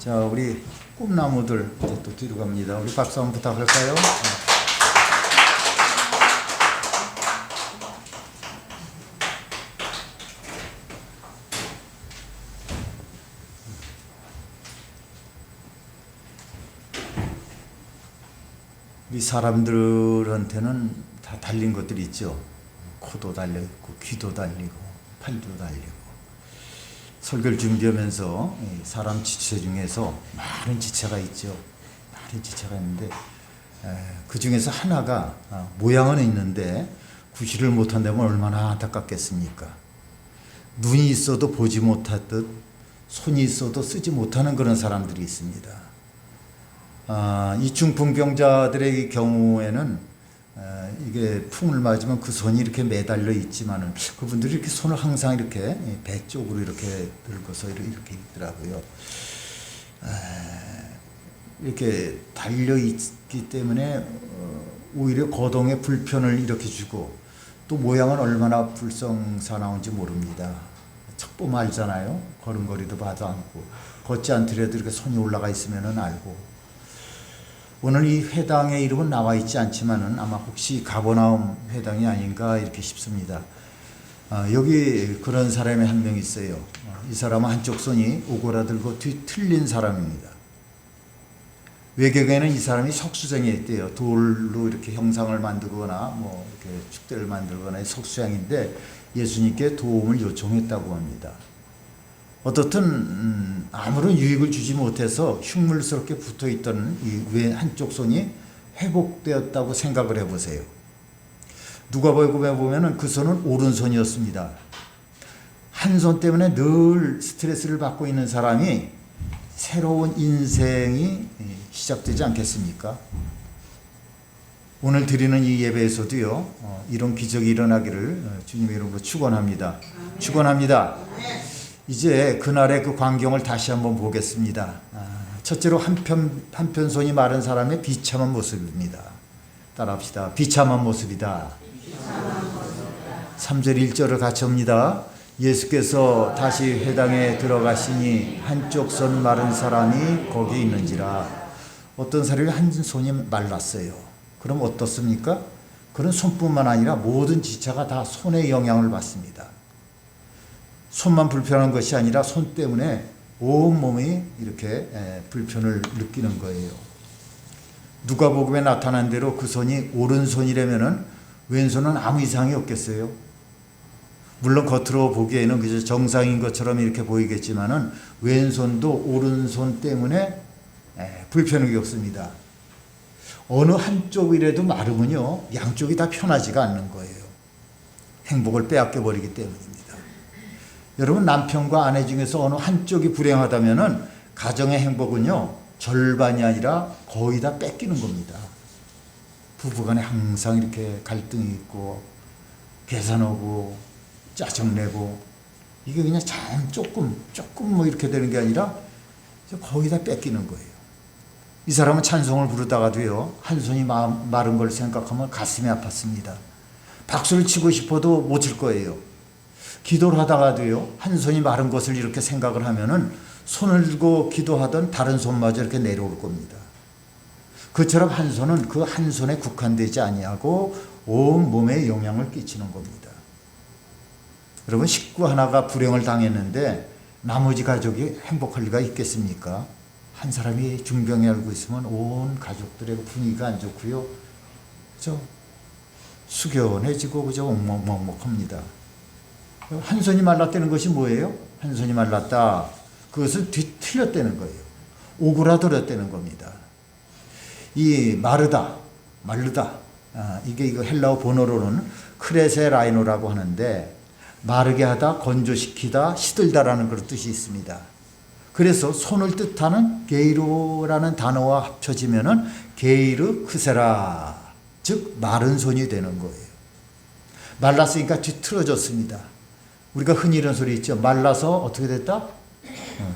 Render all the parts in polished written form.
자, 우리 꿈나무들 이제 또 뒤로 갑니다. 우리 박수 한번 부탁할까요? 우리 사람들한테는 다 달린 것들이 있죠. 코도 달려있고 귀도 달리고 팔도 달리고. 설교를 준비하면서 사람 지체 중에서 많은 지체가 있죠. 많은 지체가 있는데 그 중에서 하나가 모양은 있는데 구실을 못한다면 얼마나 안타깝겠습니까? 눈이 있어도 보지 못하듯 손이 있어도 쓰지 못하는 그런 사람들이 있습니다. 이 중풍병자들의 경우에는 이게 풍을 맞으면 그 손이 이렇게 매달려 있지만은 그분들이 이렇게 손을 항상 이렇게 배 쪽으로 이렇게 들고서 이렇게 있더라고요. 이렇게 달려 있기 때문에 오히려 거동에 불편을 일으켜 주고 또 모양은 얼마나 불성사나운지 모릅니다. 척 보면 알잖아요. 걸음걸이도 봐도 않고 걷지 않더라도 이렇게 손이 올라가 있으면은 알고. 오늘 이 회당의 이름은 나와 있지 않지만은 아마 혹시 가버나움 회당이 아닌가 이렇게 싶습니다. 여기 그런 사람이 한 명 있어요. 이 사람은 한쪽 손이 오고라들고 뒤틀린 사람입니다. 외경에는 이 사람이 석수장이었대요. 돌로 이렇게 형상을 만들거나 뭐 이렇게 축대를 만들거나 석수장인데 예수님께 도움을 요청했다고 합니다. 어떻든 아무런 유익을 주지 못해서 흉물스럽게 붙어있던 이 왼 한쪽 손이 회복되었다고 생각을 해보세요. 누가복음에 보면은 그 손은 오른손이었습니다. 한 손 때문에 늘 스트레스를 받고 있는 사람이 새로운 인생이 시작되지 않겠습니까? 오늘 드리는 이 예배에서도요, 이런 기적이 일어나기를 주님의 이름으로 축원합니다. 축원합니다. 이제 그날의 그 광경을 다시 한번 보겠습니다. 첫째로 한편 손이 마른 사람의 비참한 모습입니다. 따라합시다. 비참한 모습이다. 3절 1절을 같이 옵니다. 예수께서 다시 회당에 들어가시니 한쪽 손 마른 사람이 거기 있는지라. 어떤 사람이 한 손이 말랐어요. 그럼 어떻습니까? 그런 손뿐만 아니라 모든 지체가 다 손의 영향을 받습니다. 손만 불편한 것이 아니라 손 때문에 온 몸이 이렇게 불편을 느끼는 거예요. 누가복음에 나타난 대로 그 손이 오른손이라면은 왼손은 아무 이상이 없겠어요. 물론 겉으로 보기에는 그저 정상인 것처럼 이렇게 보이겠지만은 왼손도 오른손 때문에 불편함이 없습니다. 어느 한쪽이라도 마르면요, 양쪽이 다 편하지가 않는 거예요. 행복을 빼앗겨 버리기 때문입니다. 여러분, 남편과 아내 중에서 어느 한쪽이 불행하다면은 가정의 행복은요, 절반이 아니라 거의 다 뺏기는 겁니다. 부부간에 항상 이렇게 갈등이 있고 계산하고 짜증내고 이게 그냥 참 조금 뭐 이렇게 되는 게 아니라 거의 다 뺏기는 거예요. 이 사람은 찬송을 부르다가도요, 한 손이 마른 걸 생각하면 가슴이 아팠습니다. 박수를 치고 싶어도 못 칠 거예요. 기도를 하다가도요, 한 손이 마른 것을 이렇게 생각을 하면은 손을 들고 기도하던 다른 손마저 이렇게 내려올 겁니다. 그처럼 한 손은 그 한 손에 국한되지 아니하고 온 몸에 영향을 끼치는 겁니다. 여러분, 식구 하나가 불행을 당했는데 나머지 가족이 행복할 리가 있겠습니까? 한 사람이 중병에 앓고 있으면 온 가족들의 분위기가 안 좋고요, 그죠? 숙연해지고 그죠? 먹먹먹합니다. 한 손이 말랐다는 것이 뭐예요? 한 손이 말랐다. 그것을 뒤틀렸다는 거예요. 오그라들었다는 겁니다. 이 마르다, 이게 이거 헬라어 번호로는 크레세라이노라고 하는데 마르게 하다, 건조시키다, 시들다라는 그런 뜻이 있습니다. 그래서 손을 뜻하는 게이로라는 단어와 합쳐지면은 게이르 크세라, 즉 마른 손이 되는 거예요. 말랐으니까 뒤틀어졌습니다. 우리가 흔히 이런 소리 있죠. 말라서 어떻게 됐다?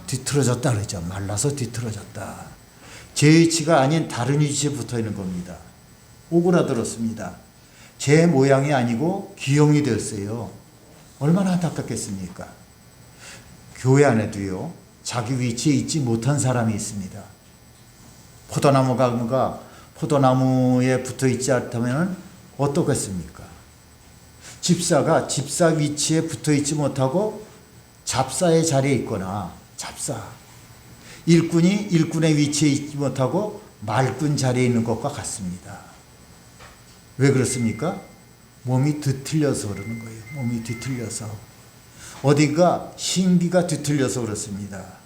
뒤틀어졌다 그러죠. 말라서 뒤틀어졌다. 제 위치가 아닌 다른 위치에 붙어 있는 겁니다. 오그라들었습니다. 제 모양이 아니고 기형이 됐어요. 얼마나 안타깝겠습니까? 교회 안에도요, 자기 위치에 있지 못한 사람이 있습니다. 포도나무가 포도나무에 붙어 있지 않다면 어떻겠습니까? 집사가 집사 위치에 붙어 있지 못하고 잡사의 자리에 있거나 일꾼이 일꾼의 위치에 있지 못하고 말꾼 자리에 있는 것과 같습니다. 왜 그렇습니까? 몸이 뒤틀려서 그러는 거예요. 몸이 뒤틀려서. 어디가 신기가 뒤틀려서 그렇습니다.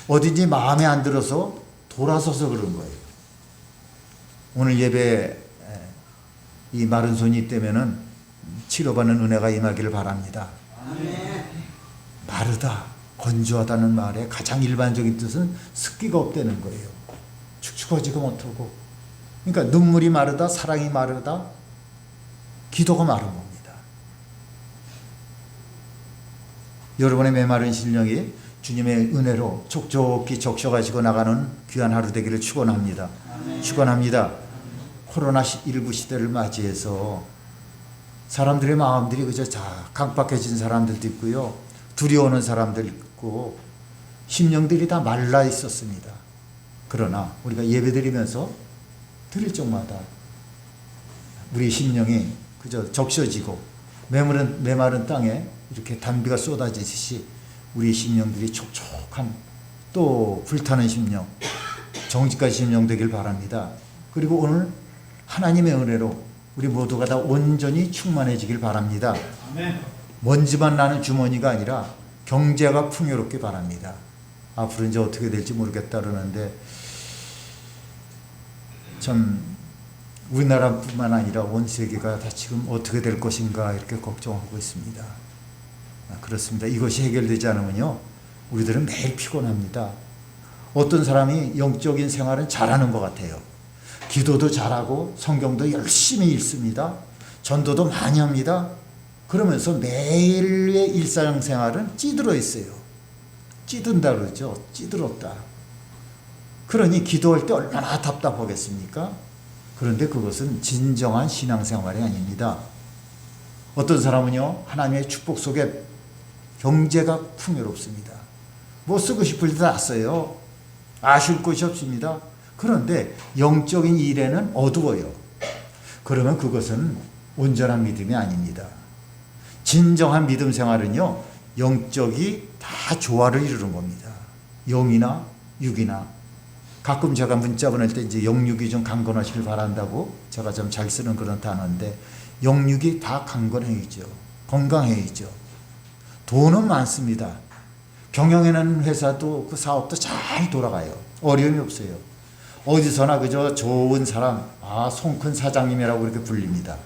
어딘지 마음에 안 들어서 돌아서서 그런 거예요. 오늘 예배 이 마른 손이 때면은 치료받는 은혜가 임하기를 바랍니다. 아멘. 마르다, 건조하다는 말의 가장 일반적인 뜻은 습기가 없다는 거예요. 축축하지가 못하고. 그러니까 눈물이 마르다, 사랑이 마르다, 기도가 마른 겁니다. 여러분의 메마른 심령이 주님의 은혜로 촉촉히 적셔가지고 나가는 귀한 하루 되기를 축원합니다. 축원합니다. 코로나19 시대를 맞이해서 사람들의 마음들이 그저 강박해진 사람들도 있고요. 두려워하는 사람들 있고 심령들이 다 말라 있었습니다. 그러나 우리가 예배드리면서 드릴 적마다 우리 심령이 그저 적셔지고 메마른 땅에 이렇게 단비가 쏟아지듯이 우리 심령들이 촉촉한 또 불타는 심령, 정직한 심령 되길 바랍니다. 그리고 오늘 하나님의 은혜로 우리 모두가 다 온전히 충만해지길 바랍니다. 아멘. 먼지만 나는 주머니가 아니라 경제가 풍요롭게 바랍니다. 앞으로 이제 어떻게 될지 모르겠다 그러는데 참 우리나라뿐만 아니라 온 세계가 다 지금 어떻게 될 것인가 이렇게 걱정하고 있습니다. 그렇습니다. 이것이 해결되지 않으면요 우리들은 매일 피곤합니다. 어떤 사람이 영적인 생활은 잘하는 것 같아요. 기도도 잘하고 성경도 열심히 읽습니다. 전도도 많이 합니다. 그러면서 매일의 일상생활은 찌들어 있어요. 찌든다 그러죠. 찌들었다. 그러니 기도할 때 얼마나 답답하겠습니까? 그런데 그것은 진정한 신앙생활이 아닙니다. 어떤 사람은요 하나님의 축복 속에 경제가 풍요롭습니다. 뭐 쓰고 싶을 때 다 써요. 아쉬울 것이 없습니다. 그런데 영적인 일에는 어두워요. 그러면 그것은 온전한 믿음이 아닙니다. 진정한 믿음 생활은요 영적이 다 조화를 이루는 겁니다. 영이나 육이나. 가끔 제가 문자 보낼 때 이제 영육이 좀 강건하시길 바란다고 제가 좀 잘 쓰는 그런 단어인데 영육이 다 강건해야죠. 건강해야죠. 돈은 많습니다. 경영하는 회사도 그 사업도 잘 돌아가요. 어려움이 없어요. 어디서나 그저 좋은 사람, 송큰 사장님이라고 이렇게 불립니다.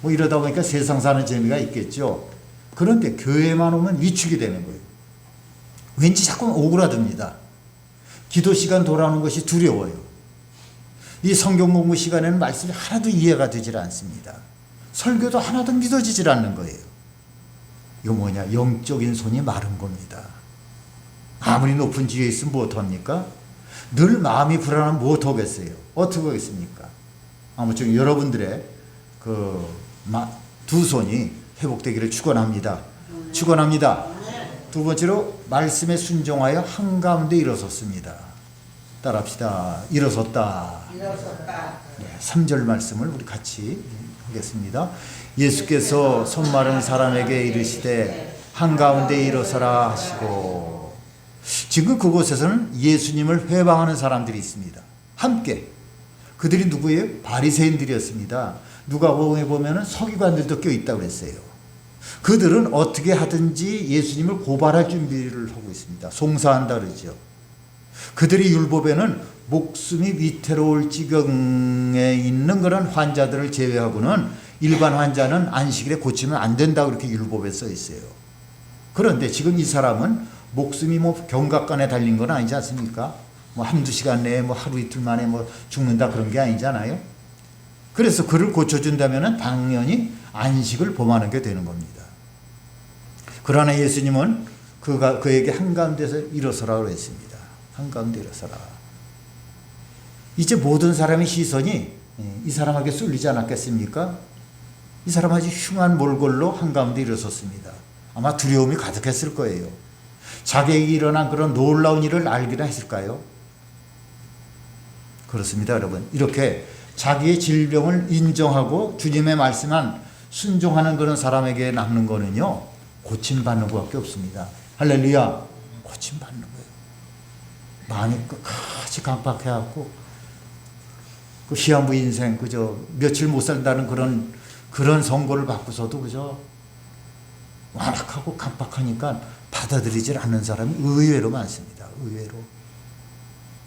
뭐 이러다 보니까 세상 사는 재미가 있겠죠. 그런데 교회만 오면 위축이 되는 거예요. 왠지 자꾸 오그라듭니다. 기도 시간 돌아오는 것이 두려워요. 이 성경 공부 시간에는 말씀이 하나도 이해가 되질 않습니다. 설교도 하나도 믿어지질 않는 거예요. 이거 뭐냐? 영적인 손이 마른 겁니다. 아무리 높은 지위에 있으면 못합니까? 늘 마음이 불안하면 못하겠어요. 어떻게 하겠습니까? 아무튼 여러분들의 두 손이 회복되기를 축원합니다. 축원합니다. 두 번째로 말씀에 순종하여 한가운데 일어섰습니다. 따라합시다. 일어섰다. 3절 말씀을 우리 같이 하겠습니다. 예수께서 손 마른 사람에게 이르시되 한가운데 일어서라 하시고. 지금 그곳에서는 예수님을 회방하는 사람들이 있습니다. 함께. 그들이 누구예요? 바리새인들이었습니다. 누가복음에 보면은 서기관들도 껴있다고 그랬어요. 그들은 어떻게 하든지 예수님을 고발할 준비를 하고 있습니다. 송사한다 그러죠. 그들의 율법에는 목숨이 위태로울 지경에 있는 그런 환자들을 제외하고는 일반 환자는 안식일에 고치면 안 된다고 그렇게 율법에 써 있어요. 그런데 지금 이 사람은 목숨이 뭐 경각간에 달린 건 아니지 않습니까? 뭐 한두 시간 내에 뭐 하루 이틀 만에 뭐 죽는다 그런 게 아니잖아요. 그래서 그를 고쳐준다면 당연히 안식을 범하는 게 되는 겁니다. 그러나 예수님은 그에게 한가운데서 일어서라고 했습니다. 한가운데 일어서라. 이제 모든 사람의 시선이 이 사람에게 쏠리지 않았겠습니까? 이 사람 아주 흉한 몰골로 한가운데 일어섰습니다. 아마 두려움이 가득했을 거예요. 자기에게 일어난 그런 놀라운 일을 알기나 했을까요? 그렇습니다, 여러분. 이렇게 자기의 질병을 인정하고 주님의 말씀만 순종하는 그런 사람에게 남는 거는요, 고침받는 것밖에 없습니다. 할렐루야. 고침받는 거예요. 마음이 끝까지 강박해갖고 그 시한부 인생 그저 며칠 못 산다는 그런 선고를 받고서도 그저 완악하고 강박하니까 받아들이질 않는 사람이 의외로 많습니다. 의외로.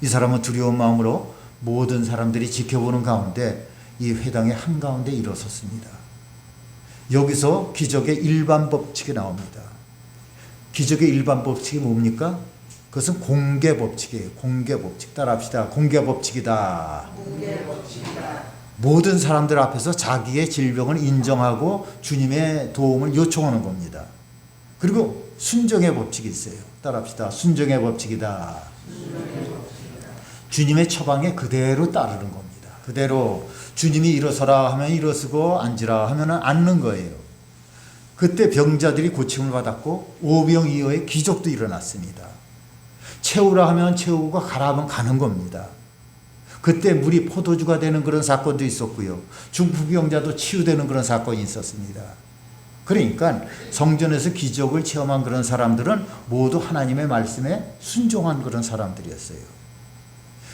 이 사람은 두려운 마음으로 모든 사람들이 지켜보는 가운데 이 회당의 한가운데 일어섰습니다. 여기서 기적의 일반 법칙이 나옵니다. 기적의 일반 법칙이 뭡니까? 그것은 공개 법칙이에요. 공개 법칙. 따라합시다. 공개 법칙이다. 공개 법칙이다. 모든 사람들 앞에서 자기의 질병을 인정하고 주님의 도움을 요청하는 겁니다. 그리고 순종의 법칙이 있어요. 따라합시다. 순종의 법칙이다. 주님의 처방에 그대로 따르는 겁니다. 그대로 주님이 일어서라 하면 일어서고 앉으라 하면 앉는 거예요. 그때 병자들이 고침을 받았고 오병이어의 기적도 일어났습니다. 채우라 하면 채우고 가라 하면 가는 겁니다. 그때 물이 포도주가 되는 그런 사건도 있었고요. 중풍병자도 치유되는 그런 사건이 있었습니다. 그러니까 성전에서 기적을 체험한 그런 사람들은 모두 하나님의 말씀에 순종한 그런 사람들이었어요.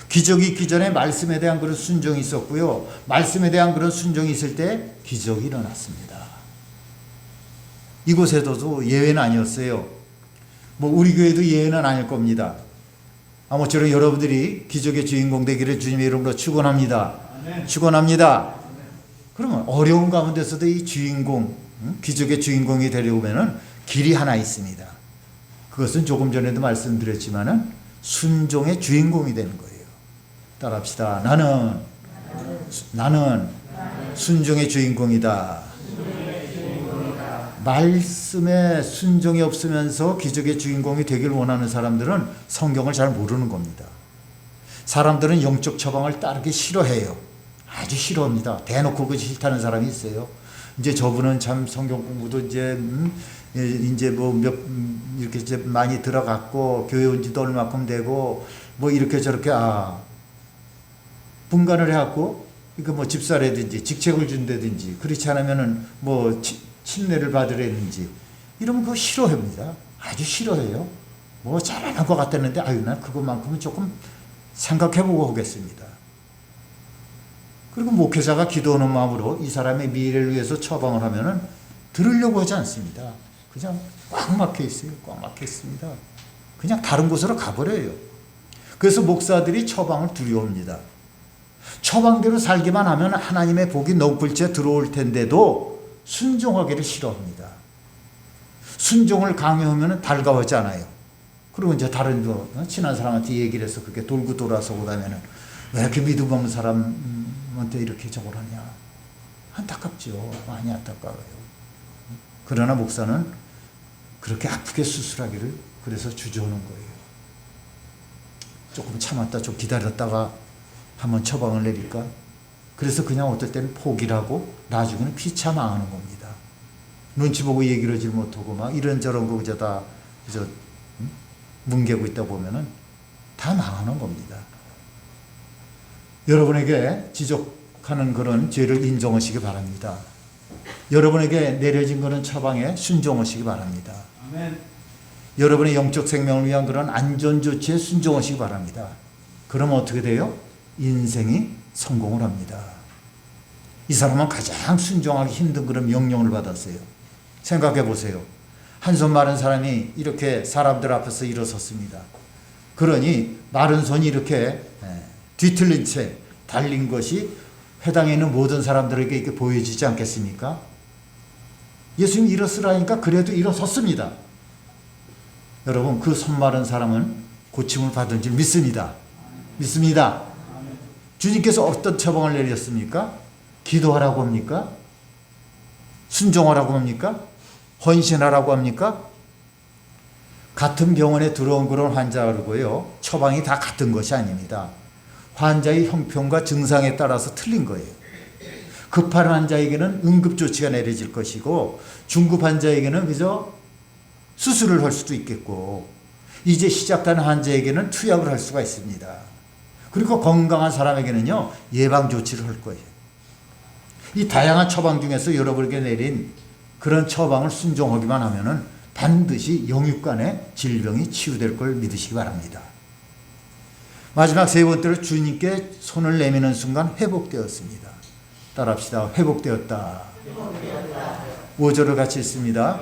기적이 있기 전에 말씀에 대한 그런 순종이 있었고요. 말씀에 대한 그런 순종이 있을 때 기적이 일어났습니다. 이곳에도 예외는 아니었어요. 뭐 우리 교회도 예외는 아닐 겁니다. 아무쪼록 여러분들이 기적의 주인공 되기를 주님의 이름으로 축원합니다. 축원합니다. 그러면 어려운 가운데서도 이 주인공, 기적의 주인공이 되려면은 길이 하나 있습니다. 그것은 조금 전에도 말씀드렸지만은 순종의 주인공이 되는 거예요. 따라합시다. 나는 순종의 주인공이다. 말씀에 순종이 없으면서 기적의 주인공이 되길 원하는 사람들은 성경을 잘 모르는 겁니다. 사람들은 영적 처방을 따르기 싫어해요. 아주 싫어합니다. 대놓고 그것이 싫다는 사람이 있어요. 이제 저분은 참 성경 공부도 이제 이렇게 이제 많이 들어갔고 교회 온 지도 얼마큼 되고 뭐 이렇게 저렇게 분간을 해갖고 이거 뭐 집사라든지 직책을 준다든지 그렇지 않으면은 뭐 침례를 받으라든지 이러면 그거 싫어합니다. 아주 싫어해요. 뭐 잘하는 것 같았는데 난 그것만큼은 조금 생각해보고 오겠습니다. 그리고 목회자가 기도하는 마음으로 이 사람의 미래를 위해서 처방을 하면은 들으려고 하지 않습니다. 그냥 꽉 막혀 있어요. 꽉 막혀 있습니다. 그냥 다른 곳으로 가버려요. 그래서 목사들이 처방을 두려워합니다. 처방대로 살기만 하면 하나님의 복이 넝굴째 들어올 텐데도 순종하기를 싫어합니다. 순종을 강요하면 달가워하지 않아요. 그리고 이제 다른 친한 사람한테 얘기를 해서 그렇게 돌고 돌아서 오다면은 왜 이렇게 믿음 없는 사람한테 이렇게 저걸 하냐. 안타깝죠. 많이 안타까워요. 그러나 목사는 그렇게 아프게 수술하기를 그래서 주저하는 거예요. 조금 참았다 좀 기다렸다가 한번 처방을 내릴까? 그래서 그냥 어떨 때는 포기를 하고 나중에는 피차 망하는 겁니다. 눈치 보고 얘기를 하지 못하고 막 이런저런 거 그저 다 그저 뭉개고 있다 보면은 다 망하는 겁니다. 여러분에게 지적하는 그런 죄를 인정하시기 바랍니다. 여러분에게 내려진 그런 처방에 순종하시기 바랍니다. 아멘. 여러분의 영적 생명을 위한 그런 안전 조치에 순종하시기 바랍니다. 그러면 어떻게 돼요? 인생이 성공을 합니다. 이 사람은 가장 순종하기 힘든 그런 명령을 받았어요. 생각해 보세요. 한손 마른 사람이 이렇게 사람들 앞에서 일어섰습니다. 그러니 마른 손이 이렇게 뒤틀린 채 달린 것이 회당에 있는 모든 사람들에게 이렇게 보여지지 않겠습니까? 예수님이 일어서라니까 그래도 일어섰습니다. 여러분 그 손 마른 사람은 고침을 받은 줄 믿습니다. 믿습니다. 주님께서 어떤 처방을 내렸습니까? 기도하라고 합니까? 순종하라고 합니까? 헌신하라고 합니까? 같은 병원에 들어온 그런 환자하고요. 처방이 다 같은 것이 아닙니다. 환자의 형편과 증상에 따라서 틀린 거예요. 급한 환자에게는 응급조치가 내려질 것이고 중급 환자에게는 그저 수술을 할 수도 있겠고, 이제 시작된 환자에게는 투약을 할 수가 있습니다. 그리고 건강한 사람에게는요, 예방 조치를 할 거예요. 이 다양한 처방 중에서 여러분에게 내린 그런 처방을 순종하기만 하면은 반드시 영육간의 질병이 치유될 걸 믿으시기 바랍니다. 마지막 세 번째로 주님께 손을 내미는 순간 회복되었습니다. 따라합시다. 회복되었다. 5절을 같이 읽습니다.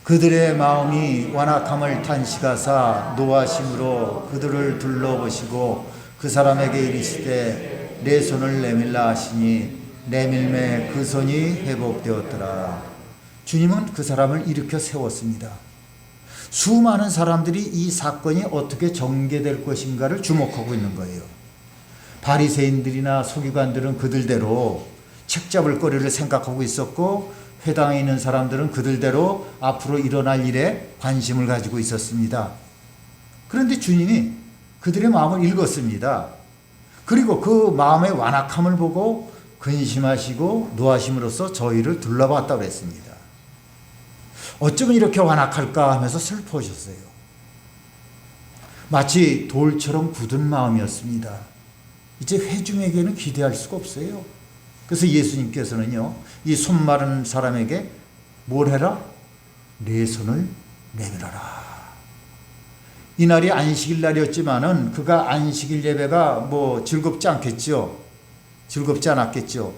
그들의 마음이 완악함을 탄식하사 노하심으로 그들을 둘러보시고 그 사람에게 이르시되 내 손을 내밀라 하시니 내밀매 그 손이 회복되었더라. 주님은 그 사람을 일으켜 세웠습니다. 수많은 사람들이 이 사건이 어떻게 전개될 것인가를 주목하고 있는 거예요. 바리새인들이나 서기관들은 그들대로 책 잡을 거리를 생각하고 있었고, 회당에 있는 사람들은 그들대로 앞으로 일어날 일에 관심을 가지고 있었습니다. 그런데 주님이 그들의 마음을 읽었습니다. 그리고 그 마음의 완악함을 보고 근심하시고 노하심으로써 저희를 둘러봤다고 했습니다. 어쩌면 이렇게 완악할까 하면서 슬퍼하셨어요. 마치 돌처럼 굳은 마음이었습니다. 이제 회중에게는 기대할 수가 없어요. 그래서 예수님께서는요, 이 손 마른 사람에게 뭘 해라? 내 손을 내밀어라. 이날이 안식일 날이었지만은 그가 안식일 예배가 뭐 즐겁지 않겠죠. 즐겁지 않았겠죠.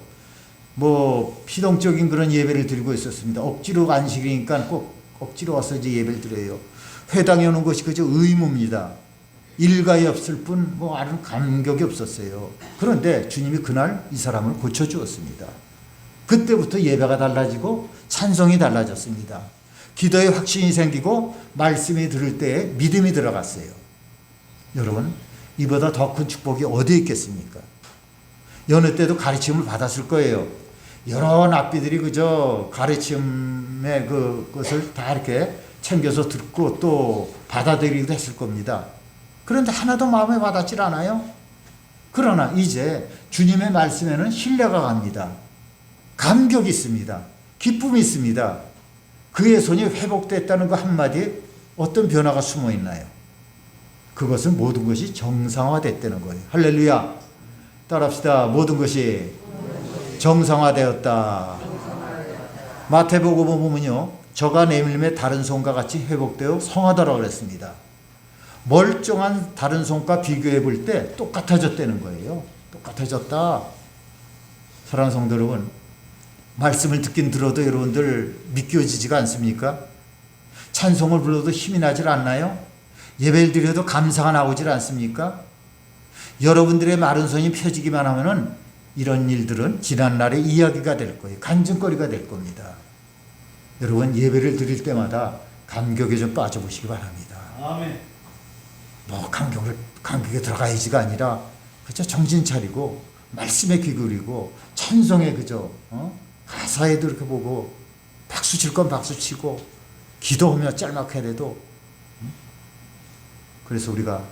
뭐 피동적인 그런 예배를 드리고 있었습니다. 억지로 안식이니까 꼭 억지로 와서 이제 예배를 드려요. 회당에 오는 것이 그저 의무입니다. 일가에 없을 뿐 뭐 아는 감격이 없었어요. 그런데 주님이 그날 이 사람을 고쳐주었습니다. 그때부터 예배가 달라지고 찬송이 달라졌습니다. 기도에 확신이 생기고 말씀이 들을 때에 믿음이 들어갔어요. 여러분, 이보다 더 큰 축복이 어디에 있겠습니까? 여느 때도 가르침을 받았을 거예요. 여러 납비들이 그저 가르침의 그것을 다 이렇게 챙겨서 듣고 또 받아들이기도 했을 겁니다. 그런데 하나도 마음에 와닿질 않아요. 그러나 이제 주님의 말씀에는 신뢰가 갑니다. 감격이 있습니다. 기쁨이 있습니다. 그의 손이 회복됐다는 그 한마디에 어떤 변화가 숨어 있나요? 그것은 모든 것이 정상화됐다는 거예요. 할렐루야. 따라합시다. 모든 것이 정상화되었다. 마태복음 보면요, 저가 내밀매 다른 손과 같이 회복되어 성하다라고 그랬습니다. 멀쩡한 다른 손과 비교해 볼 때 똑같아졌다는 거예요. 똑같아졌다. 사랑하는 성도 여러분, 말씀을 듣긴 들어도 여러분들 믿겨지지가 않습니까? 찬송을 불러도 힘이 나질 않나요? 예배를 드려도 감사가 나오질 않습니까? 여러분들의 마른 손이 펴지기만 하면은 이런 일들은 지난날의 이야기가 될 거예요. 간증거리가 될 겁니다. 여러분, 예배를 드릴 때마다 감격에 좀 빠져보시기 바랍니다. 아멘. 뭐 감격에 들어가야지가 아니라 그저 정신 차리고 말씀에 귀 기울이고 찬송에 그저 가사에도 이렇게 보고 박수 칠 건 박수 치고 기도하며 짤막해도 그래서 우리가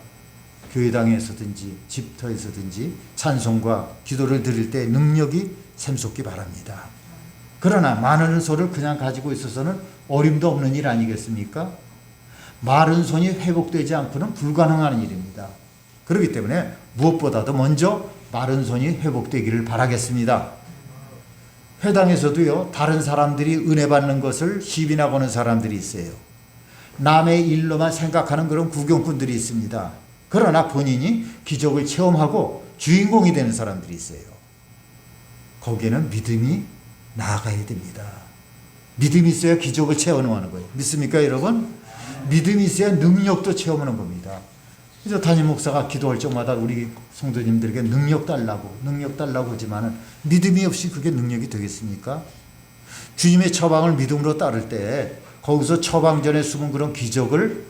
교회당에서든지 집터에서든지 찬송과 기도를 드릴 때 능력이 샘솟기 바랍니다. 그러나 많은 소를 그냥 가지고 있어서는 어림도 없는 일 아니겠습니까? 마른 손이 회복되지 않고는 불가능한 일입니다. 그렇기 때문에 무엇보다도 먼저 마른 손이 회복되기를 바라겠습니다. 회당에서도요, 다른 사람들이 은혜 받는 것을 시비나고는 사람들이 있어요. 남의 일로만 생각하는 그런 구경꾼들이 있습니다. 그러나 본인이 기적을 체험하고 주인공이 되는 사람들이 있어요. 거기에는 믿음이 나아가야 됩니다. 믿음이 있어야 기적을 체험하는 거예요. 믿습니까, 여러분? 믿음이 있어야 능력도 체험하는 겁니다. 그래서 담임 목사가 기도할 적마다 우리 성도님들에게 능력 달라고 하지만은 믿음이 없이 그게 능력이 되겠습니까? 주님의 처방을 믿음으로 따를 때 거기서 처방전에 숨은 그런 기적을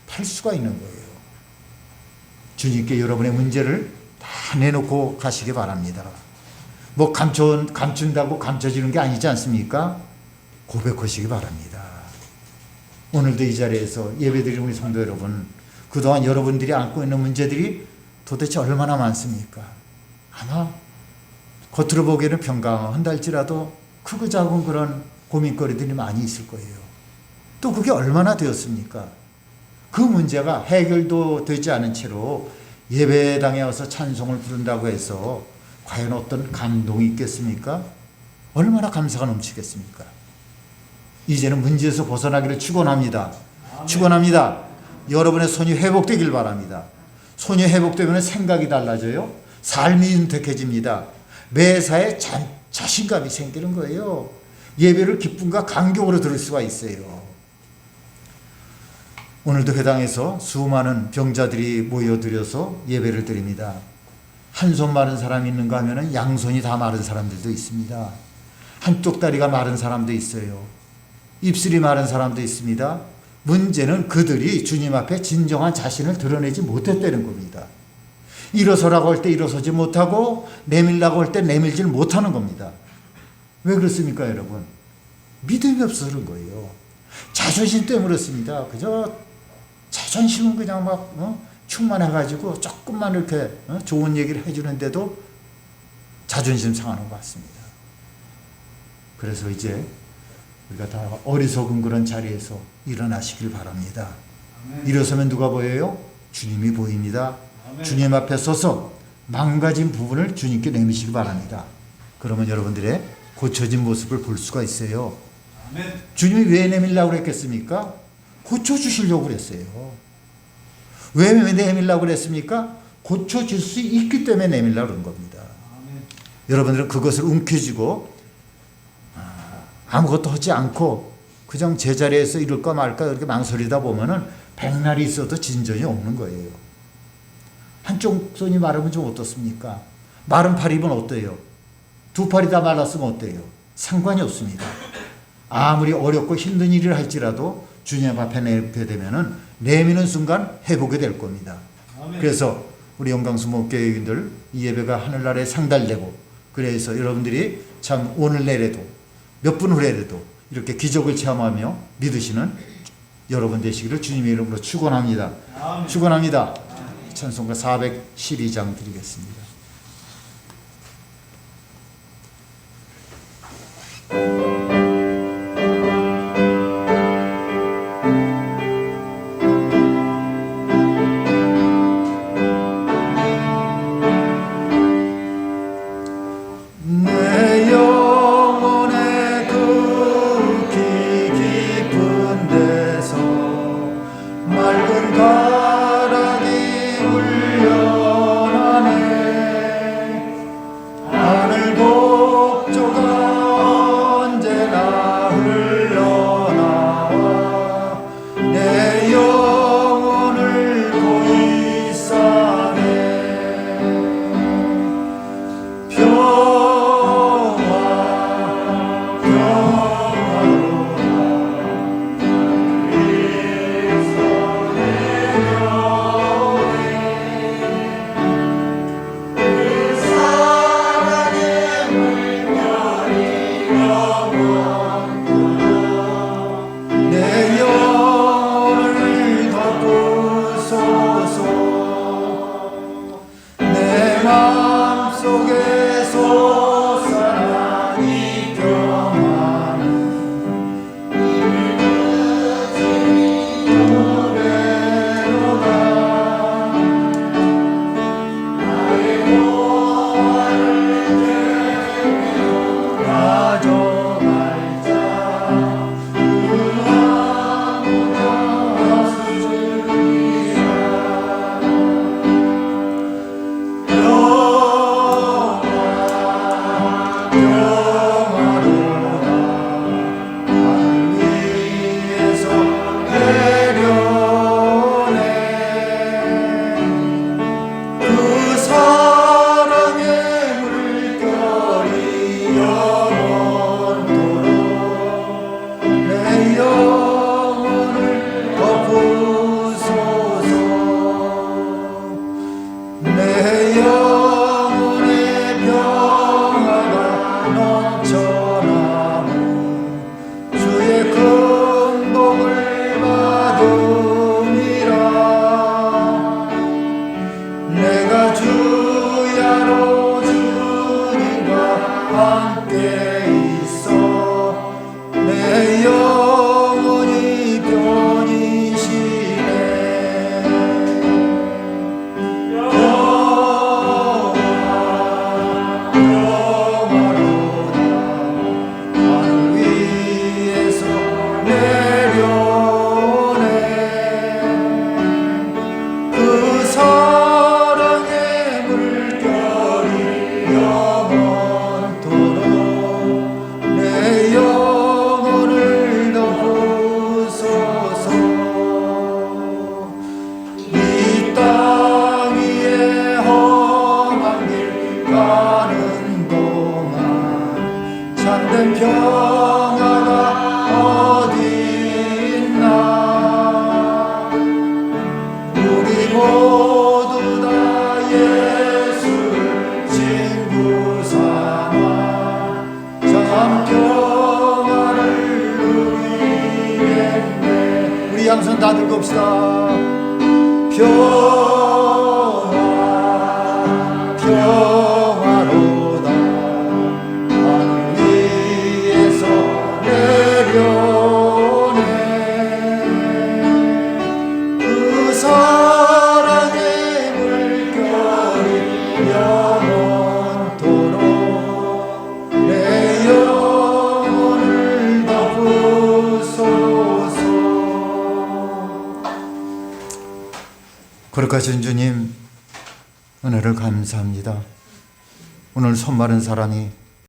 팔 수가 있는 거예요. 주님께 여러분의 문제를 다 내놓고 가시기 바랍니다. 뭐 감춘다고 감춰지는 게 아니지 않습니까? 고백하시기 바랍니다. 오늘도 이 자리에서 예배드리는 우리 성도 여러분, 그동안 여러분들이 안고 있는 문제들이 도대체 얼마나 많습니까? 아마 겉으로 보기에는 평강한다 할지라도 크고 작은 그런 고민거리들이 많이 있을 거예요. 또 그게 얼마나 되었습니까? 그 문제가 해결도 되지 않은 채로 예배당에 와서 찬송을 부른다고 해서 과연 어떤 감동이 있겠습니까? 얼마나 감사가 넘치겠습니까? 이제는 문제에서 벗어나기를 축원합니다. 축원합니다. 여러분의 손이 회복되길 바랍니다. 손이 회복되면 생각이 달라져요. 삶이 윤택해집니다. 매사에 자신감이 생기는 거예요. 예배를 기쁨과 감격으로 들을 수가 있어요. 오늘도 회당에서 수많은 병자들이 모여들여서 예배를 드립니다. 한 손 마른 사람이 있는가 하면 양손이 다 마른 사람들도 있습니다. 한쪽 다리가 마른 사람도 있어요. 입술이 마른 사람도 있습니다. 문제는 그들이 주님 앞에 진정한 자신을 드러내지 못했다는 겁니다. 일어서라고 할 때 일어서지 못하고 내밀라고 할 때 내밀질 못하는 겁니다. 왜 그렇습니까, 여러분? 믿음이 없어서 그런 거예요. 자존심 때문에 그렇습니다. 그저 자존심은 그냥 막 충만해가지고 조금만 이렇게 좋은 얘기를 해주는데도 자존심 상하는 것 같습니다. 그래서 이제 우리가 다 어리석은 그런 자리에서 일어나시길 바랍니다. 아멘. 일어서면 누가 보여요? 주님이 보입니다. 아멘. 주님 앞에 서서 망가진 부분을 주님께 내미시기 바랍니다. 그러면 여러분들의 고쳐진 모습을 볼 수가 있어요. 아멘. 주님이 왜 내밀라고 그랬겠습니까? 고쳐주시려고 그랬어요. 왜 내밀라고 그랬습니까? 고쳐질 수 있기 때문에 내밀라고 그런 겁니다. 아멘. 여러분들은 그것을 움켜쥐고 아무것도 하지 않고 그냥 제자리에서 이럴까 말까 이렇게 망설이다 보면은 백날이 있어도 진전이 없는 거예요. 한쪽 손이 마르면 좀 어떻습니까? 마른 팔이면 어때요? 두 팔이 다 말랐으면 어때요? 상관이 없습니다. 아무리 어렵고 힘든 일을 할지라도 주님 앞에 내게 되면은 내미는 순간 해보게 될 겁니다. 아멘. 그래서 우리 영광수목교회인들 이 예배가 하늘나라에 상달되고 그래서 여러분들이 참 오늘 내래도 몇 분 후에라도 이렇게 기적을 체험하며 믿으시는 여러분 되시기를 주님의 이름으로 축원합니다. 아멘. 축원합니다. 찬송가 412장 드리겠습니다. 양손 다 들고 옵시다. 평화 평화로다 하늘 위에서 내려오네. 그 사랑의 물결이 영원토록 내 영혼을 덮으소서. 거룩하신 주님, 은혜를 감사합니다. 오늘 손 마른 사람이